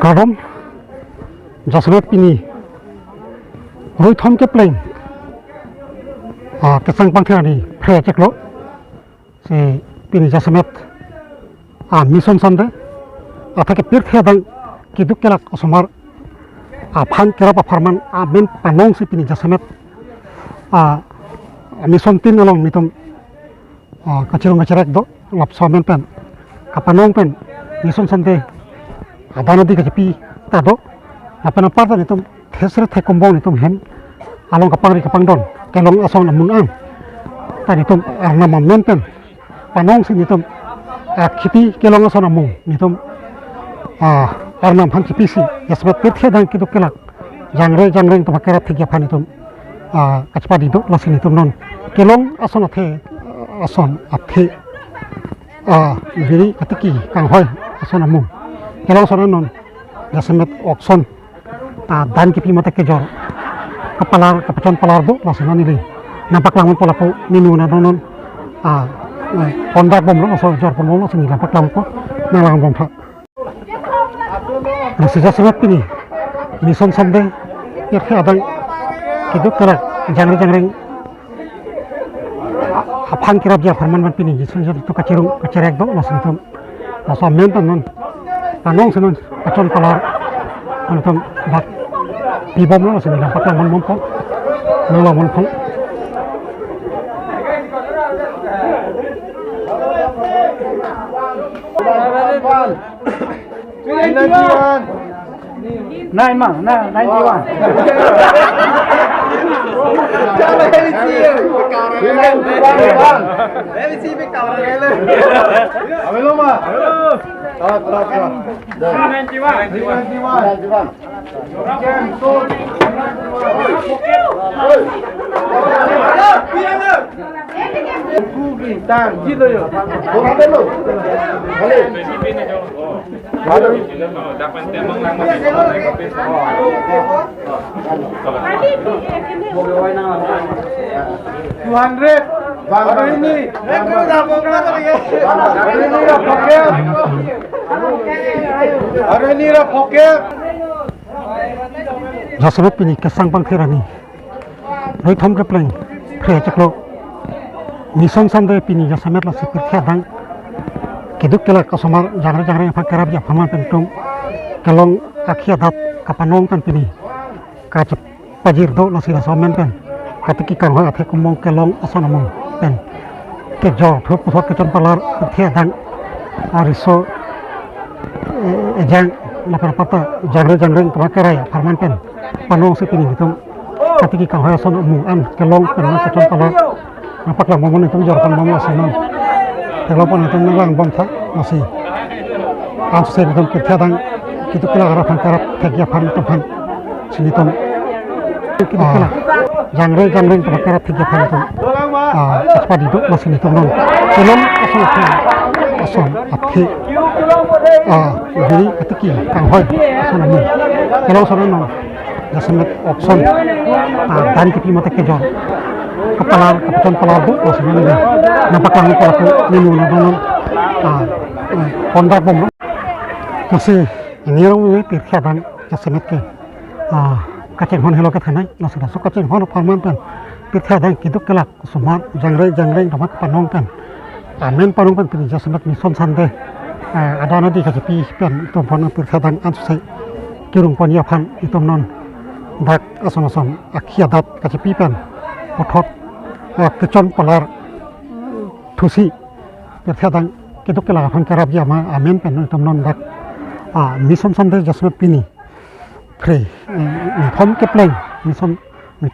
Kadam jasemet pini roi thom ke pleng kesang pangthani phre cheklo se pini jasemet mission sande athake pirthe adang keduk kelak osomar aphan kerap farman amen panong se pini jasemet mission tin along mitom kachirong kacirek do lap somen pen kapanong pen mission sande adana di kacepi tado apa parta nitum thesre thekombong nitum hem along kapangri kapangdon kelong asong namun ang tadi nitum arna mamenten panong si nitum khiti kelong asong namun nitum arna bhan chipisi jasemet pirthe dang keduk kelak jangreng to kerap thik aphan nitum kachpa di do lasi nitum non kelong asong athe asong athe biri katiki kanghoi asong namun kelong sonan non jasemet okson dan kipi mata kejor kepalar kepacon palar do langsung nili nampak lamun pola ko ninu na non kondak bom lo so jor pon lo sini nampak lamun ko nalang bom tha nasi jasemet pini mission sande pirthe adang keduk kelak jangreng aphan kerapji farman pini jisun jor to kacirung kacerek do langsung tom langsung mentan non panong senon pachon palar antum bak ibom lo sini nampak lamun mompo nalamun pon Nine man, 91. jasemet pini kesang pangthirani roi thom ke pleng phre cheklo mission sande pini jasemet la pirthe adang keduk kelak osomar jangreng aphan kerapji farman pentum kelong akhia dat kapanong kan pini kacep pajir do lasi somen pen katiki kanghoi athe kumong kelong asonamong pen kejor thup puthok kechon palar pirthe adang ariso ejang lapar pata jangreng kerai farman pen panong se pini nitum katiki kanghoi asonamong an kelong pen kechon palar napak lang momon nitum jor pan momon asonon telopon nitum nalang bom tha nasi anse nitum pirthe adang keduk kelak aphan kerap thik aphan aphan sinitum keduk kelak jangreng to kerap thik aphan nitum kachpa di do nasi nitum non kelong asong athe biri katiki kanghoi asonamong kelong sonan non jasemet okson dan kipi mata kejor kepalar kepacon palar do langsung nili nampak lamun pola ko ninu na non kondak bom lo nasi ini orang pirthe adang jasemet ke kaceng hon helo ke thanai langsung masuk kaceng hon farman pen pirthe adang keduk kelak sumar jangreng to panong pen amen panong pen pini jasemet mission sande adana di kacepi pen to pon pirthe adang ansai kirung pon aphan itom non dak ason akhia dat kacepi pen othot kechon palar thusi pirthe adang keduk kelak aphan kerapji ama amen pen itom non dak mission sande jasemet pini free thom ke pleng mission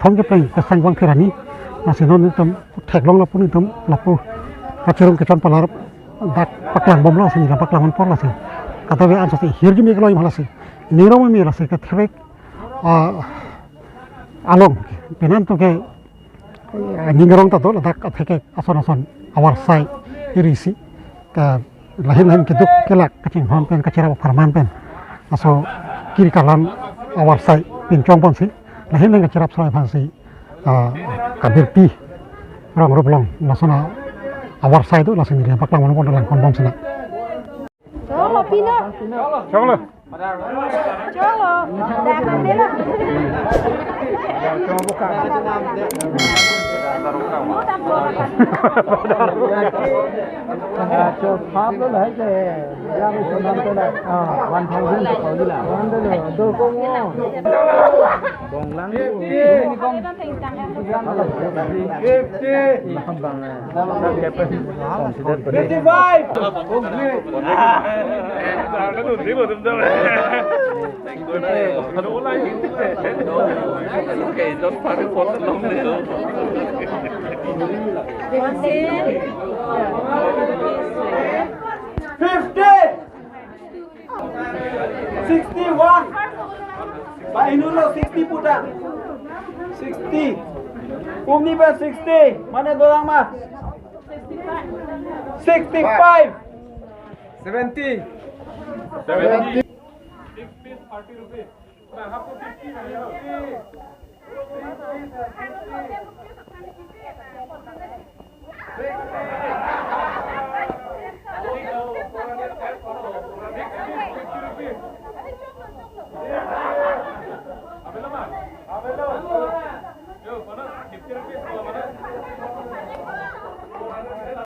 thom ke pleng kesang bang thirani nasinon nitum theklong lapun nitum lapu kachirung kechon palar dak paklang bom lo sini paklang por lasi katabe ansasi hirju mi kloi malasi nirong mi lasi ka threk along penan to ke ningrong ta do dak atheke ason awar sai irisi ka lahin keduk kelak kacing hon pen kacira farman pen aso kiri kalan awar sai pincong pon si lahin kacira srai phan si kabirti rong roblong lasona awar sai do lasin dia paklang mon pon dalam kon bom sina Cholo pina. Cholo. Cholo, dah ambil lah. Cuma buka. Pháp đó là cái ra với số năm tôi là 1,000 khẩu đi là 1,000 tôi cũng còn lắm đi con nó là 50 không bằng sao kẹp còn thì đất của đây 55 nó đủ tí một tầm đâu này cái đốt phá cái phốt lông này 61 Pak Inulo 60 putang 60 Umi ba 60 Mana dorang mah 65 70 70 40 rupiah Nah, aku 50 lah ya Abel,